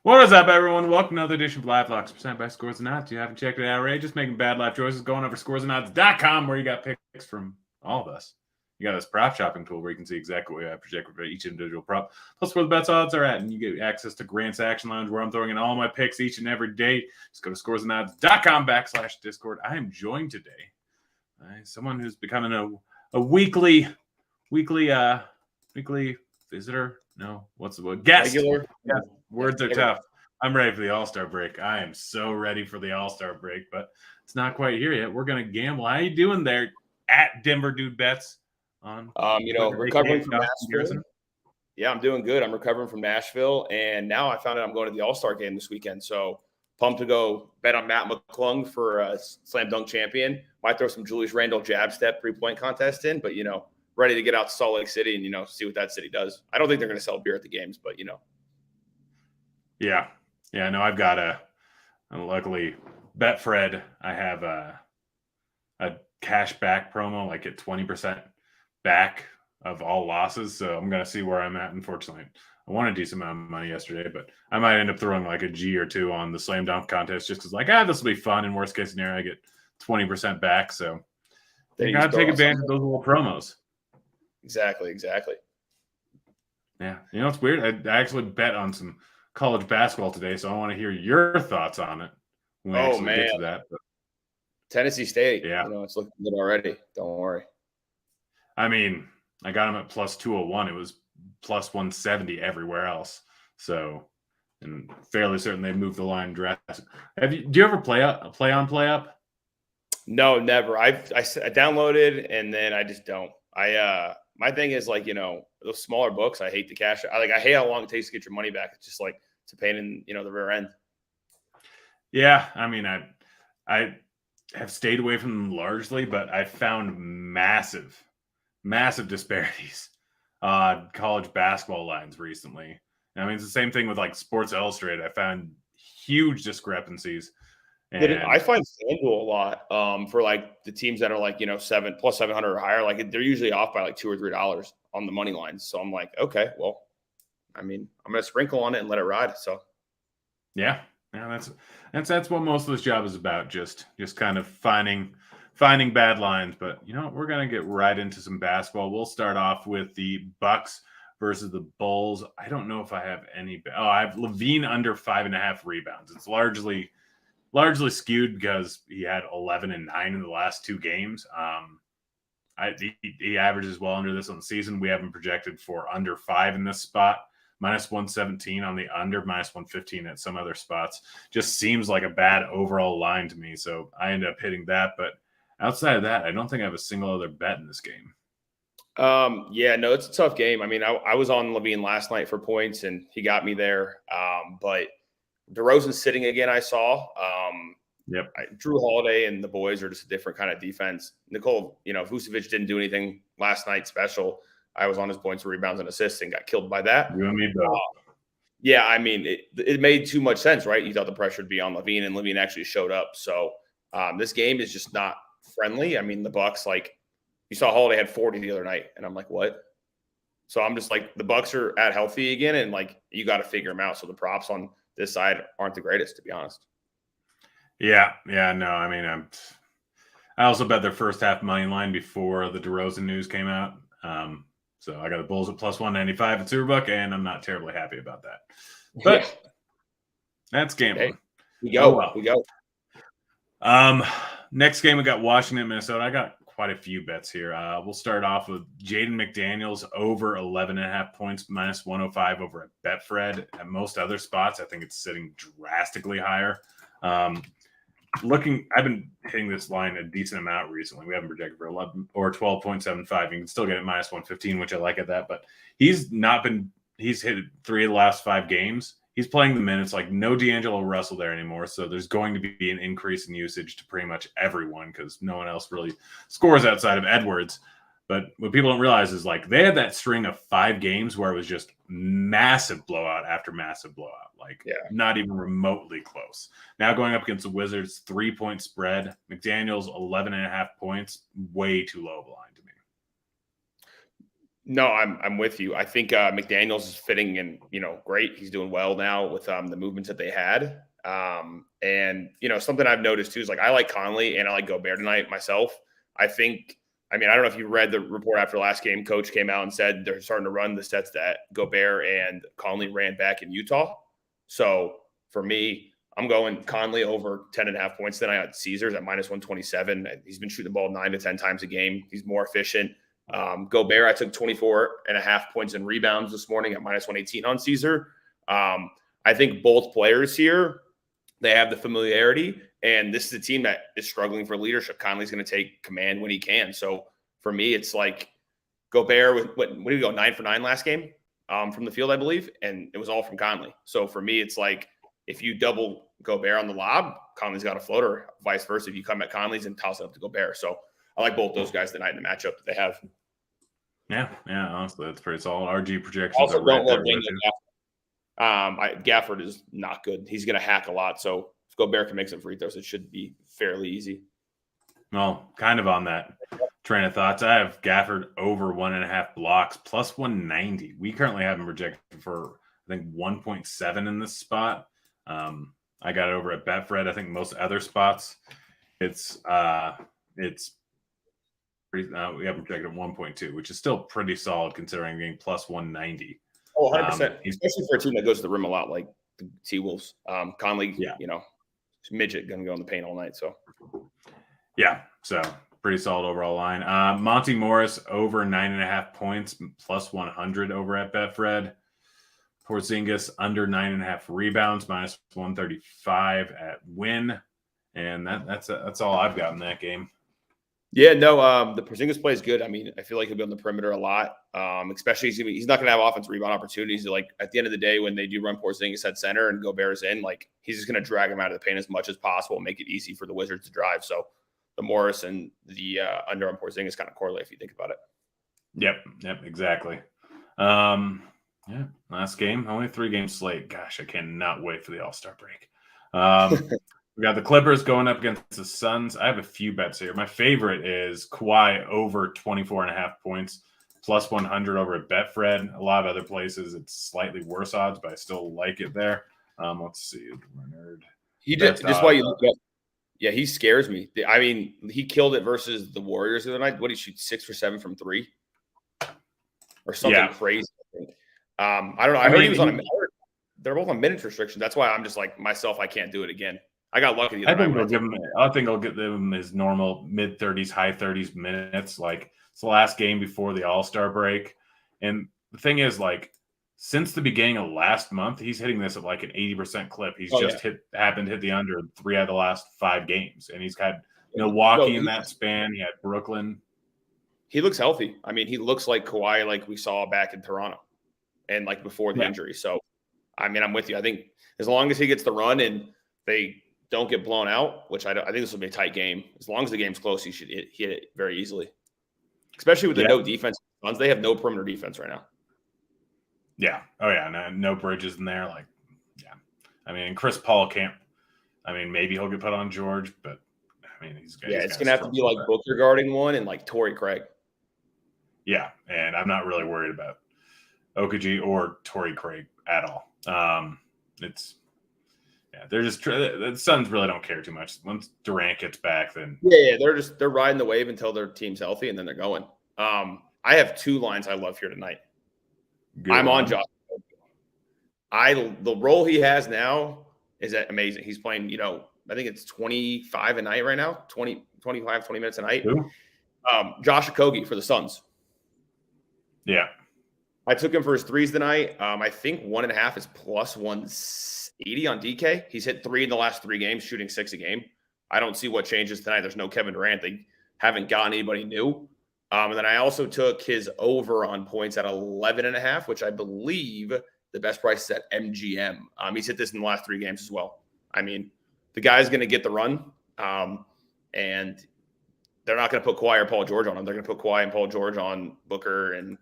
What is up, everyone? Welcome to another edition of Live Locks, presented by Scores and Odds. You haven't checked it out already, just making bad life choices, going over scoresandodds.com, where you got picks from all of us. You got this prop shopping tool where you can see exactly what I project for each individual prop, plus where the bets odds are at, and you get access to Grant's Action Lounge, where I'm throwing in all my picks each and every day. Just go to scoresandodds.com/Discord. I am joined today by someone who's becoming a weekly visitor. No, what's the word? Guest. Regular. Yeah, words are tough. I'm ready for the All-Star break. I am so ready for the All-Star break, but it's not quite here yet. We're gonna gamble. How you doing there at Denver Dude Bets? On Recovering from Nashville. Yeah, I'm doing good. I'm recovering from Nashville, and now I found out I'm going to the All-Star game this weekend. So pumped to go bet on Matt McClung for a slam dunk champion. Might throw some Julius Randle jab step 3-point contest in, but ready to get out to Salt Lake City and see what that city does. I don't think they're going to sell beer at the games, but Yeah. No, I've got luckily Betfred. I have a cash back promo, like at 20% back of all losses. So I'm gonna see where I'm at. Unfortunately, I won a decent amount of money yesterday, but I might end up throwing like a G or two on the slam dunk contest just because, this will be fun. In worst case scenario, I get 20% back. So you gotta take advantage of those little promos. Exactly. Yeah, it's weird. I actually bet on some college basketball today, so I want to hear your thoughts on it when we actually get to that. But Tennessee State, yeah, it's looking good already. Don't worry. I mean, I got them at plus 201. It was plus 170 everywhere else. So, and fairly certain they moved the line drastically. Do you ever play up? No, never. I downloaded and then I just don't. My thing is those smaller books. I hate the cash. I hate how long it takes to get your money back. It's just it's a pain in the rear end. Yeah, I mean, I have stayed away from them largely, but I found massive disparities on college basketball lines recently. I mean, it's the same thing with Sports Illustrated. I found huge discrepancies. And I find FanDuel a lot for the teams that are 700 or higher. They're usually off by $2 or $3 on the money lines. So I'm like, okay, well, I mean, I'm gonna sprinkle on it and let it ride. So yeah, that's what most of this job is about. Just kind of finding bad lines. But we're gonna get right into some basketball. We'll start off with the Bucks versus the Bulls. I don't know if I have any. I have LaVine under 5.5 rebounds. It's largely skewed because he had 11 and 9 in the last two games. He averages well under this on the season. We haven't projected for under 5 in this spot. Minus 117 on the under, minus 115 at some other spots. Just seems like a bad overall line to me. So I end up hitting that. But outside of that, I don't think I have a single other bet in this game. Yeah, no, it's a tough game. I mean, I was on LaVine last night for points, and he got me there. But DeRozan's sitting again, I saw. Yep. Drew Holiday and the boys are just a different kind of defense. Nikola Vucevic didn't do anything last night special. I was on his points, rebounds, and assists and got killed by that. You and me both. Yeah, I mean, it made too much sense, right? You thought the pressure would be on LaVine, and LaVine actually showed up. So this game is just not friendly. I mean, the Bucks, you saw Holiday had 40 the other night, and I'm like, what? So I'm just the Bucks are at healthy again, and you got to figure them out. So the props on this side aren't the greatest, to be honest. Yeah, no, I mean, I also bet their first half money line before the DeRozan news came out. So I got the Bulls at plus 195 at Superbook, and I'm not terribly happy about that. But that's gambling. We go. Next game, we got Washington, Minnesota. I got quite a few bets here. We'll start off with Jaden McDaniels over 11.5 points, minus 105 over at Betfred. At most other spots, I think it's sitting drastically higher. I've been hitting this line a decent amount recently. We haven't projected for 11 or 12.75. You can still get it minus 115, which I like at that. But he's hit 3 of the last 5 games. He's playing the minutes, no D'Angelo Russell there anymore. So there's going to be an increase in usage to pretty much everyone because no one else really scores outside of Edwards. But what people don't realize is they had that string of 5 games where it was just massive blowout after massive blowout. Not even remotely close. Now going up against the Wizards, 3-point spread. McDaniels, 11.5 points, way too low of a line to me. No, I'm with you. I think McDaniels is fitting in, great. He's doing well now with the movements that they had. And something I've noticed too is like I like Conley and I like Gobert tonight myself. I don't know if you read the report after last game. Coach came out and said they're starting to run the sets that Gobert and Conley ran back in Utah. So for me, I'm going Conley over 10.5 points tonight at Caesars at -127. He's been shooting the ball 9 to 10 times a game. He's more efficient. Gobert, I took 24.5 points and rebounds this morning at -118 on Caesar. I think both players here, they have the familiarity, and this is a team that is struggling for leadership. Conley's going to take command when he can. So for me, it's like Gobert with what did he go 9 for 9 last game from the field, I believe, and it was all from Conley. So for me, it's like if you double Gobert on the lob, Conley's got a floater. Vice versa, if you come at Conley's and toss it up to Gobert. So I like both those guys tonight in the matchup that they have. Yeah, honestly, that's pretty solid. RG projections. Also, don't love Daniel Gafford. Gafford is not good. He's going to hack a lot. So if Gobert can make some free throws, it should be fairly easy. Well, kind of on that train of thoughts, I have Gafford over 1.5 blocks plus 190. We currently have him projected for, I think, 1.7 in this spot. I got it over at Betfred. I think most other spots, it's pretty, we have him projected at 1.2, which is still pretty solid considering being plus 190. Oh, 100%. Especially for a team that goes to the rim a lot like the T-Wolves. Conley, midget going to go in the paint all night. So, yeah, so pretty solid overall line. Monty Morris over 9.5 points plus 100 over at Betfred. Porzingis under 9.5 rebounds -135 at Win. And that's all I've got in that game. Yeah, no, the Porzingis play is good. I mean, I feel like he'll be on the perimeter a lot, especially he's not going to have offensive rebound opportunities. Like at the end of the day, when they do run Porzingis at center and Gobert's in, like he's just going to drag him out of the paint as much as possible and make it easy for the Wizards to drive. So the Morris and the under on Porzingis kind of correlate if you think about it. Yep, exactly. Last game, only 3 game slate. Gosh, I cannot wait for the All-Star break. We got the Clippers going up against the Suns. I have a few bets here. My favorite is Kawhi over 24.5 points, plus 100 over at Betfred. A lot of other places, it's slightly worse odds, but I still like it there. Let's see. Leonard. He did just why you look up. Yeah, he scares me. I mean, he killed it versus the Warriors the other night. What did he shoot? 6 for 7 from 3 or something crazy. I don't know. I heard he was on they're both on minutes restriction. That's why I'm just like myself. I can't do it again. I got lucky. I think I'll give him his normal mid-30s, high 30s minutes. Like it's the last game before the All-Star break. And the thing is, like, since the beginning of last month, he's hitting this at like an 80% clip. He's happened to hit the under 3 out of the last 5 games. And he's had Milwaukee in that span. He had Brooklyn. He looks healthy. I mean, he looks like Kawhi like we saw back in Toronto and like before the injury. So, I mean, I'm with you. I think as long as he gets the run and they don't get blown out, which I think this will be a tight game. As long as the game's close, he should hit it very easily. Especially with the no defense. They have no perimeter defense right now. Yeah. Oh, yeah. No Bridges in there. Like, yeah. I mean, Chris Paul can't. I mean, maybe he'll get put on George, but I mean, it's going to have to be like Booker guarding one and like Torrey Craig. Yeah. And I'm not really worried about Okaji or Torrey Craig at all. They're just the Suns really don't care too much. Once Durant gets back, then they're riding the wave until their team's healthy, and then they're going. I have 2 lines I love here tonight. I'm on Josh. The role he has now is amazing. He's playing, I think it's 25 a night right now, 20 minutes a night. Who? Josh Okogie for the Suns. Yeah. I took him for his threes tonight. I think 1.5 is plus 180 on DK. He's hit 3 in the last 3 games, shooting 6 a game. I don't see what changes tonight. There's no Kevin Durant. They haven't gotten anybody new. And then I also took his over on points at 11.5, which I believe the best price is at MGM. He's hit this in the last 3 games as well. I mean, the guy's going to get the run, and they're not going to put Kawhi or Paul George on him. They're going to put Kawhi and Paul George on Booker and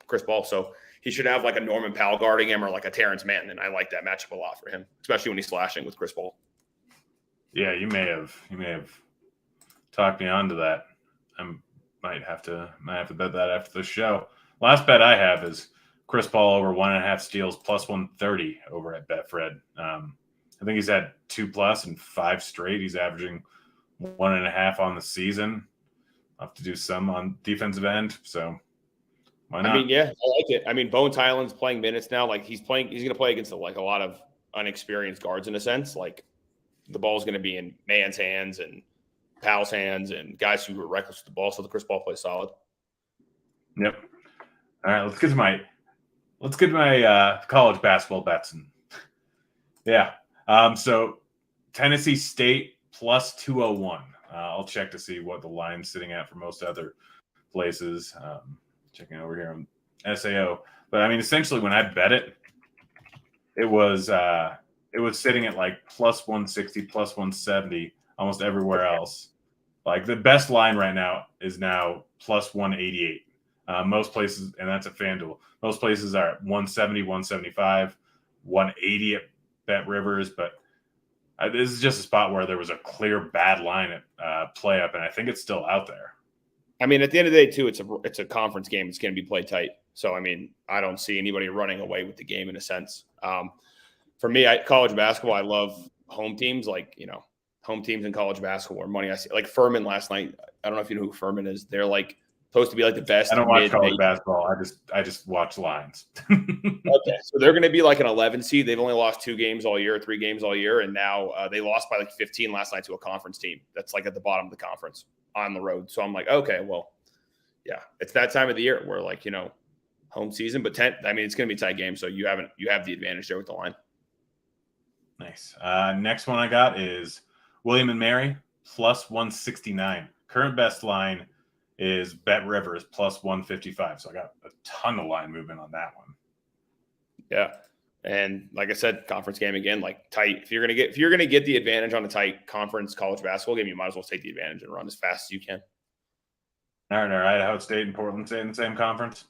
Chris Paul. So he should have like a Norman Powell guarding him or like a Terrence Mann. And I like that matchup a lot for him, especially when he's slashing with Chris Paul. Yeah, you may have talked me onto that. I'm might have to bet that after the show. Last bet I have is Chris Paul over 1.5 steals plus 130 over at Betfred. I think he's had 2+ and 5 straight. He's averaging 1.5 on the season. I'll have to do some on defensive end. So why not? I mean, yeah, I like it. I mean, Bones Hyland's playing minutes now. Like he's going to play against like a lot of unexperienced guards in a sense. Like the ball's going to be in Man's hands and Powell's hands and guys who are reckless with the ball. So the Chris Paul plays solid. Yep. All right, let's get to my college basketball bets. Yeah. So Tennessee State plus 201. I'll check to see what the line's sitting at for most other places. Checking over here on SAO. But I mean, essentially when I bet it, it was sitting at like plus 160, plus 170, almost everywhere else. Like the best line right now is now plus 188. Most places, and that's at FanDuel. Most places are at 170, 175, 180 at Bet Rivers, but this is just a spot where there was a clear bad line at play up, and I think it's still out there. I mean, at the end of the day, too, it's a conference game. It's going to be played tight. So, I mean, I don't see anybody running away with the game in a sense. For me, college basketball, I love home teams. Like, home teams in college basketball are money. I see like Furman last night. I don't know if you know who Furman is. They're like supposed to be like the best. I don't watch college basketball. I just watch lines. Okay, so they're going to be like an 11 seed. They've only lost 2 games all year, 3 games all year, and now they lost by like 15 last night to a conference team that's like at the bottom of the conference on the road. So I'm like, okay, well, yeah, it's that time of the year where like home season, but it's going to be a tight game, so you have the advantage there with the line. Nice. Next one I got is William and Mary plus 169. Current best line is Bet Rivers plus 155. So I got a ton of line movement on that one. Yeah. And like I said, conference game again, like tight. If you're gonna get the advantage on a tight conference college basketball game, you might as well take the advantage and run as fast as you can. All right. Idaho State and Portland State in the same conference?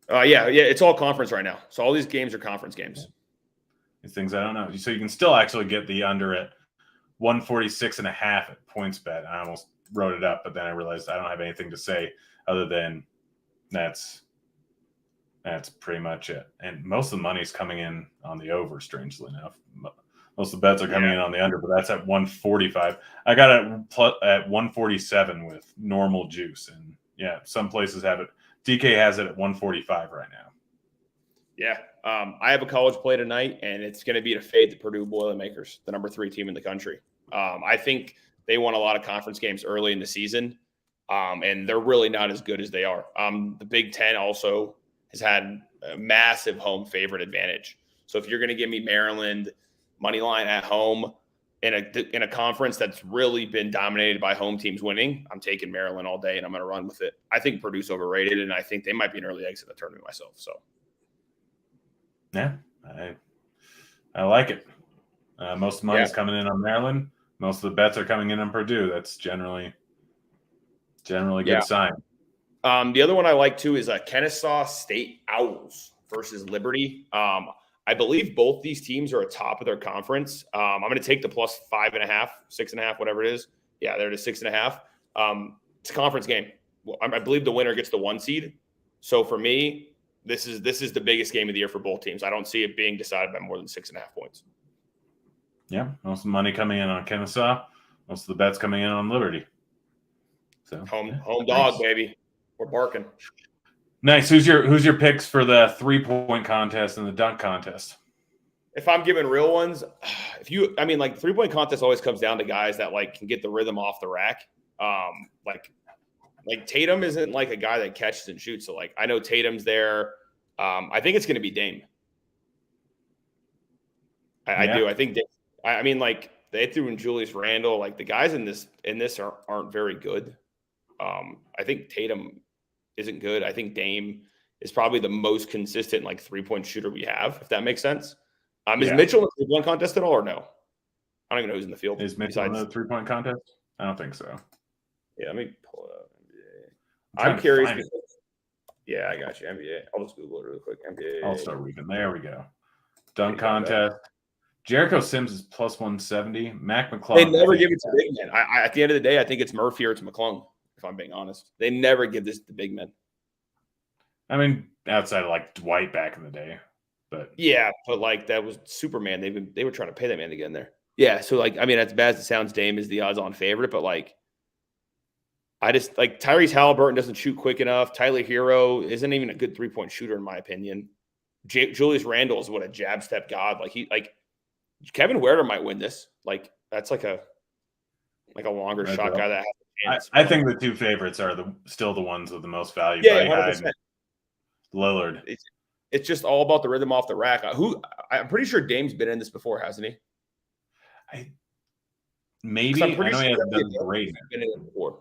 Yeah, it's all conference right now. So all these games are conference games. These things I don't know. So you can still actually get the under at 146.5 at PointsBet. I almost wrote it up, but then I realized I don't have anything to say other than that's pretty much it. And most of the money's coming in on the over, strangely enough. Most of the bets are coming in on the under, but that's at 145. I got it at 147 with normal juice. And yeah, some places have it. DK has it at 145 right now. Yeah. I have a college play tonight, and it's going to be to fade the Purdue Boilermakers, the number 3 team in the country. I think they won a lot of conference games early in the season, and they're really not as good as they are. The Big Ten also has had a massive home favorite advantage. So if you're going to give me Maryland money line at home in a conference that's really been dominated by home teams winning, I'm taking Maryland all day, and I'm going to run with it. I think Purdue's overrated, and I think they might be an early exit in the tournament myself. So, yeah, I like it. Most of the money's coming in on Maryland. Most of the bets are coming in on Purdue. That's generally good sign. The other one I like too is Kennesaw State Owls versus Liberty. I believe both these teams are atop of their conference. I'm going to take the plus 5.5, 6.5, whatever it is. Yeah, they're to 6.5. It's a conference game. I believe the winner gets the 1 seed. So for me, this is the biggest game of the year for both teams. I don't see it being decided by more than 6.5 points. Yeah, most of the money coming in on Kennesaw, most of the bets coming in on Liberty. So home dog, baby. We're barking. Nice. Who's your picks for the 3-point contest and the dunk contest? If I'm giving real ones, the 3-point contest always comes down to guys that like can get the rhythm off the rack. Like Tatum isn't like a guy that catches and shoots. So like I know Tatum's there. I think it's going to be Dame. I do. I think. I mean, like they threw in Julius Randle. Like the guys in this aren't very good. I think Tatum isn't good. I think Dame is probably the most consistent like 3-point shooter we have, if that makes sense. Is Mitchell in the 3-point contest at all or no? I don't even know who's in the field. Is Mitchell in the 3-point contest? I don't think so. Yeah, let me pull it up. I'm curious. Yeah, I got you. NBA. I'll just Google it really quick. NBA. I'll start reading. There we go. Dunk contest. Jericho Sims is plus 170. Mac McClung. They never give it to big man. At the end of the day, I think it's Murphy or it's McClung. if I'm being honest. They never give this to big men. I mean, outside of like Dwight back in the day. But yeah, but like that was Superman. They were trying to pay that man to get in there. Yeah, so like I mean, as bad as it sounds, Dame is the odds-on favorite, but like I just like Tyrese Halliburton doesn't shoot quick enough. Tyler Hero isn't even a good 3-point shooter in my opinion. Julius Randle is what a jab step god. Like Kevin Huerter might win this. Like that's like a longer shot guy that has a chance. I think the two favorites are still the ones with the most value. Yeah, 100%. Lillard. It's just all about the rhythm off the rack. I'm pretty sure Dame's been in this before, hasn't he? Maybe. I know he hasn't done great. Been in it before.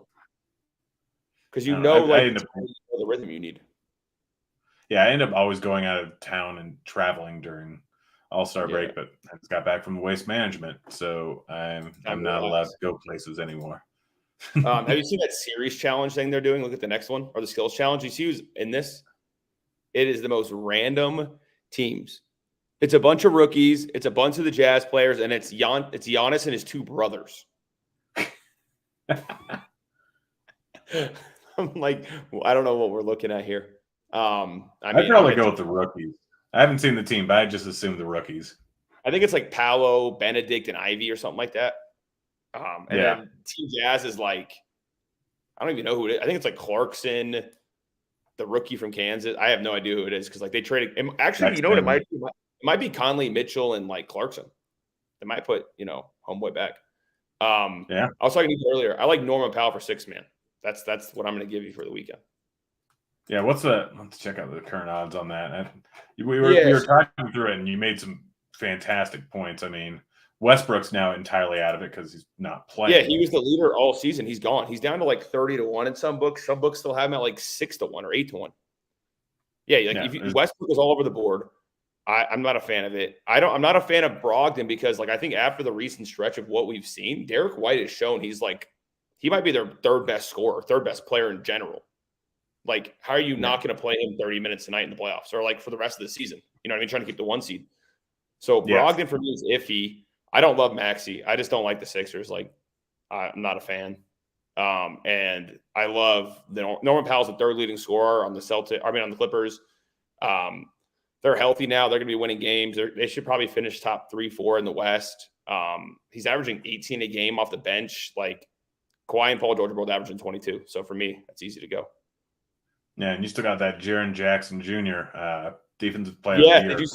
Because the rhythm you need. Yeah, I end up always going out of town and traveling during All-Star break, but I just got back from Waste Management, so I'm not allowed to go places anymore. Have you seen that series challenge thing they're doing? Look at the next one, or the skills challenge. You see who's in this? It is the most random teams. It's a bunch of rookies. It's a bunch of the Jazz players, and it's Giannis and his two brothers. I'm like, I don't know what we're looking at here. I'd probably go with the rookies. I haven't seen the team, but I just assumed the rookies. I think it's like Paolo, Benedict, and Ivy or something like that. Then Team Jazz is like, I don't even know who it is. I think it's like Clarkson, the rookie from Kansas. I have no idea who it is because like they traded. Actually, you know what it might be? It might be Conley, Mitchell, and like Clarkson. They might put homeboy back. I was talking to you earlier. I like Norman Powell for 6-man. That's what I'm going to give you for the weekend. Yeah, let's check out the current odds on that. We were talking through it, and you made some fantastic points. I mean, Westbrook's now entirely out of it because he's not playing. Yeah, he was the leader all season. He's gone. He's down to like 30-1 in some books. Some books still have him at like 6-1 or 8-1. Yeah, if Westbrook was all over the board. I'm not a fan of it. I'm not a fan of Brogdon because like I think after the recent stretch of what we've seen, Derek White has shown he might be their third best scorer, third best player in general. Like, how are you not going to play him 30 minutes tonight in the playoffs or like for the rest of the season? You know what I mean? Trying to keep the 1 seed. So Brogdon for me is iffy. I don't love Maxey. I just don't like the Sixers. Like, I'm not a fan. And I love Norman Powell's the third leading scorer on the Clippers. They're healthy now. They're going to be winning games. They should probably finish top 3-4 in the West. He's averaging 18 a game off the bench. Like Kawhi and Paul George are both averaging 22. So for me, that's easy to go. Yeah, and you still got that Jaren Jackson Jr. Defensive player of the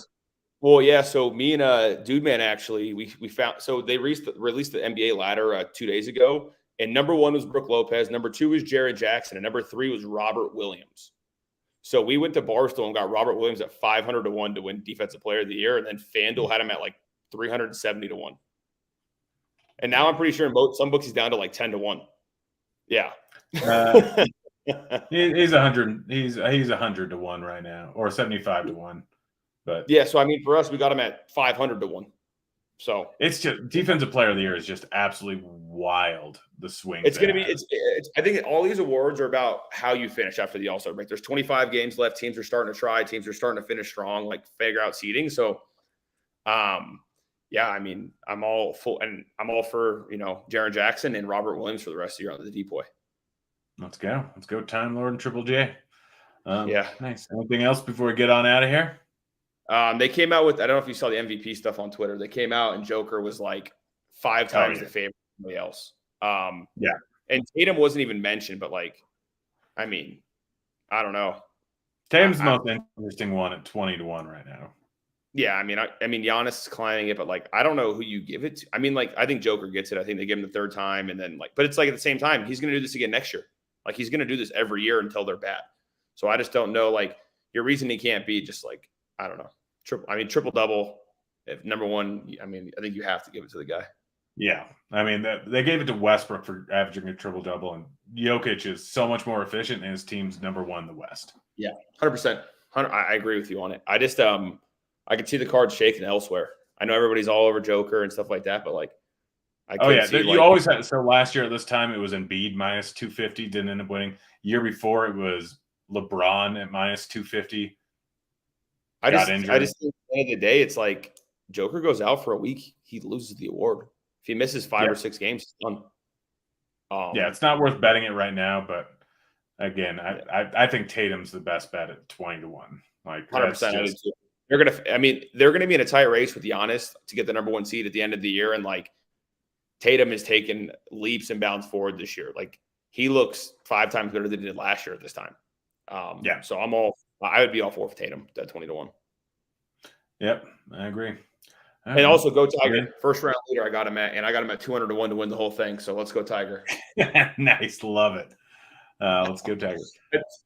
year. So me and Dude Man actually we found they released the NBA ladder 2 days ago, and number 1 was Brook Lopez, number 2 was Jaren Jackson, and number 3 was Robert Williams. So we went to Barstool and got Robert Williams at 500-1 to win Defensive Player of the Year, and then FanDuel had him at like 370-1. And now I'm pretty sure in some books he's down to like 10-1. Yeah. He's 100. He's 100-1 right now, or 75-1. But yeah, so I mean, for us, we got him at 500-1. So it's just Defensive Player of the Year is just absolutely wild. The swing. It's going to be. It's. I think all these awards are about how you finish after the All-Star break. There's 25 games left. Teams are starting to try. Teams are starting to finish strong, like figure out seeding. So, yeah, I mean, I'm all for Jaren Jackson and Robert Williams for the rest of the year on the DPOY. Let's go, Time Lord and Triple J. Yeah, nice. Anything else before we get on out of here? They came out with, I don't know if you saw the MVP stuff on Twitter. They came out and Joker was like 5 times the favorite of somebody else. And Tatum wasn't even mentioned, but like, I mean, I don't know. Tatum's the most interesting one at 20-1 right now. Yeah, I mean, Giannis is climbing it, but like, I don't know who you give it to. I mean, like, I think Joker gets it. I think they give him the third time, and then like, but it's like at the same time, he's going to do this again next year. Like, he's going to do this every year until they're bad. So I just don't know. Like, your reason he can't be just like, I don't know. Triple double. If number 1, I mean, I think you have to give it to the guy. Yeah, I mean, they gave it to Westbrook for averaging a triple double, and Jokic is so much more efficient, and his team's number 1 in the West. Yeah, 100%. I agree with you on it. I just I could see the cards shaking elsewhere. I know everybody's all over Joker and stuff like that, but like, you always had. So last year at this time, it was Embiid minus 250, didn't end up winning. Year before, it was LeBron at minus 250. I just think at the end of the day, it's like Joker goes out for a week, he loses the award. If he misses 5 or 6 games, he's done. Yeah, it's not worth betting it right now, but again, I think Tatum's the best bet at 20-1. Like 100%. They're gonna be in a tight race with Giannis to get the number 1 seed at the end of the year, and like Tatum has taken leaps and bounds forward this year. Like he looks 5 times better than he did last year at this time. So I would be all for Tatum at 20-1. Yep, I agree. And also go Tiger. First round leader, I got him at 200-1 to win the whole thing. So let's go Tiger. Nice, love it. Let's go Tiger.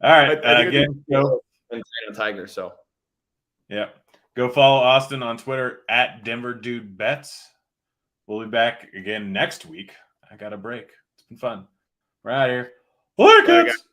All right, again, go Tiger. So yeah, go follow Austin on Twitter at DenverDudeBets. We'll be back again next week. I got a break. It's been fun. We're out of here. Lakers.